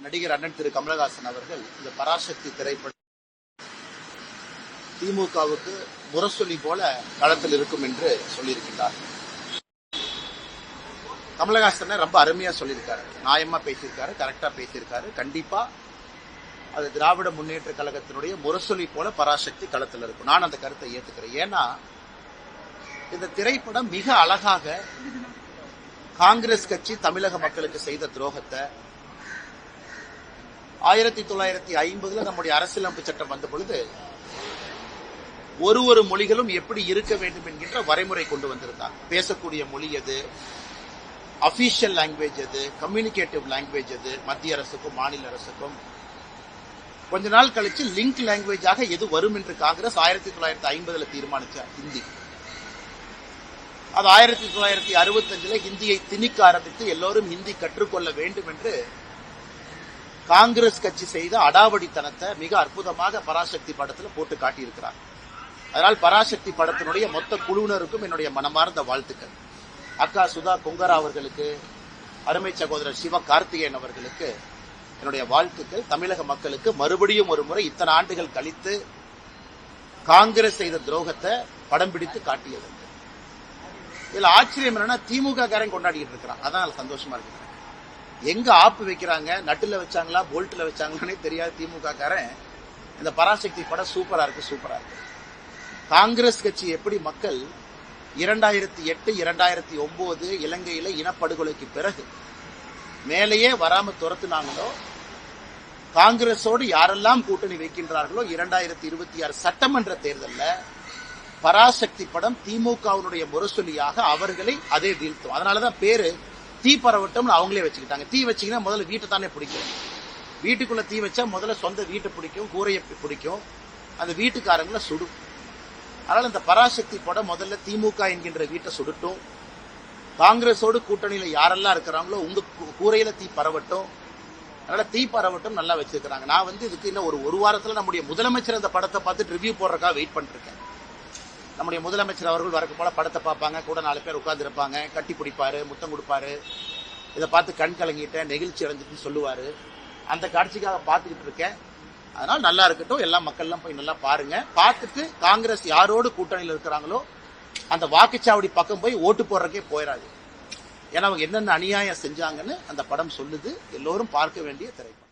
நடிகர் அண்ணன் திரு கமலஹாசன் அவர்கள் இந்த பராசக்தி திரைப்படம் திமுகவுக்கு முரசொலி போல களத்தில் இருக்கும் என்று சொல்லியிருக்கின்றார். கமலஹாசன் ரொம்ப அருமையா சொல்லியிருக்காரு, நியாயமா பேசியிருக்காரு, கரெக்டா பேசியிருக்காரு. கண்டிப்பா அது திராவிட முன்னேற்ற கழகத்தினுடைய முரசொலி போல பராசக்தி களத்தில் இருக்கும். நான் அந்த கருத்தை ஏத்துக்கிறேன். ஏன்னா இந்த திரைப்படம் மிக அழகாக காங்கிரஸ் கட்சி தமிழக மக்களுக்கு செய்த துரோகத்தை 1950 நம்முடைய அரசியலமைப்பு சட்டம் வந்த பொழுது ஒரு மொழிகளும் எப்படி இருக்க வேண்டும் என்கின்ற வரைமுறை கொண்டு வந்திருந்தாங்க. பேசக்கூடிய மொழி எது, அபிஷியல் லாங்குவேஜ் எது, கம்யூனிகேட்டிவ் லாங்குவேஜ் எது, மத்திய அரசுக்கும் மாநில அரசுக்கும். கொஞ்ச நாள் கழிச்சு லிங்க் லாங்குவேஜாக எது வரும் என்று காங்கிரஸ் 1950 தீர்மானிச்சார், ஹிந்தி. அது 1965 ஹிந்தியை திணிக்க ஆரம்பித்து எல்லோரும் ஹிந்தி கற்றுக்கொள்ள வேண்டும் என்று காங்கிரஸ் கட்சி செய்த அடாவடித்தனத்தை மிக அற்புதமாக பராசக்தி படத்தில் போட்டு காட்டியிருக்கிறார். அதனால் பராசக்தி படத்தினுடைய மொத்த குழுவினருக்கும் என்னுடைய மனமார்ந்த வாழ்த்துக்கள். அக்கா சுதா கொங்கரா அவர்களுக்கு, அருமை சகோதரர் சிவ கார்த்திகேயன் அவர்களுக்கு என்னுடைய வாழ்த்துக்கள். தமிழக மக்களுக்கு மறுபடியும் ஒரு முறை இத்தனை ஆண்டுகள் கழித்து காங்கிரஸ் செய்த துரோகத்தை படம் பிடித்து காட்டியது. இதுல ஆச்சரியம் என்னன்னா திமுக காரன் கொண்டாடிட்டு இருக்கிறான். அதான் சந்தோஷமா இருக்கு. எங்க ஆப்பு வைக்கிறாங்க, நட்டுல வச்சாங்களா போல்ட்ல வச்சாங்களானே தெரியாது திமுக காரன். இந்த பராசக்தி படம் சூப்பரா இருக்கு. காங்கிரஸ் கட்சி எப்படி மக்கள் 2008 2009 இலங்கையில இனப்படுகொலைக்கு பிறகு மேலேயே வராம துரத்துனாங்களோ, காங்கிரஸோடு யாரெல்லாம் கூட்டணி வைக்கின்றார்களோ 2026 சட்டமன்ற தேர்தலில் பராசக்தி படம் திமுகவினுடைய முரசொலியாக அவர்களை அதே வீழ்த்தும். அதனாலதான் பேரு தீ பரவட்டும் அவங்களே வச்சுக்கிட்டாங்க. தீ வச்சீங்கன்னா முதல்ல வீட்டை தானே பிடிக்கும். வீட்டுக்குள்ள தீ வச்சா முதல்ல சொந்த வீட்டை பிடிக்கும், கூரையை பிடிக்கும், அந்த வீட்டுக்காரங்களை சுடும். அதனால இந்த பராசக்தி படம் முதல்ல திமுக என்கின்ற வீட்டை சுடட்டும். காங்கிரஸோடு கூட்டணியில யாரெல்லாம் இருக்கிறாங்களோ உங்க கூரையில தீ பரவட்டும். அதனால தீ பரவட்டும் நல்லா வச்சிருக்கிறாங்க. நான் இதுக்கு இன்னும் ஒரு வாரத்துல நம்முடைய முதலமைச்சர் அந்த படத்தை பார்த்து ரிவ்யூ போடுறதுக்காக வெயிட் பண்ணிட்டு இருக்கேன். நம்முடைய முதலமைச்சர் அவர்கள் வரக்கு போல படத்தை பார்ப்பாங்க, கூட 4 பேர் உட்கார்ந்து இருப்பாங்க, கட்டி பிடிப்பாரு, முத்தம் கொடுப்பாரு, இதை பார்த்து கண் கலங்கிட்டேன், நெகிழ்ச்சி அடைஞ்சிட்டு சொல்லுவாரு. அந்த காட்சிக்காக பார்த்துக்கிட்டு இருக்கேன். அதனால நல்லா இருக்கட்டும், எல்லா மக்கள்லாம் போய் நல்லா பாருங்க. பார்த்துட்டு காங்கிரஸ் யாரோடு கூட்டணியில் இருக்கிறாங்களோ அந்த வாக்குச்சாவடி பக்கம் போய் ஓட்டு போடுறக்கே போயிடாது. ஏன்னா அவங்க என்னென்ன அநியாயம் செஞ்சாங்கன்னு அந்த படம் சொல்லுது. எல்லோரும் பார்க்க வேண்டிய திரைப்படம்.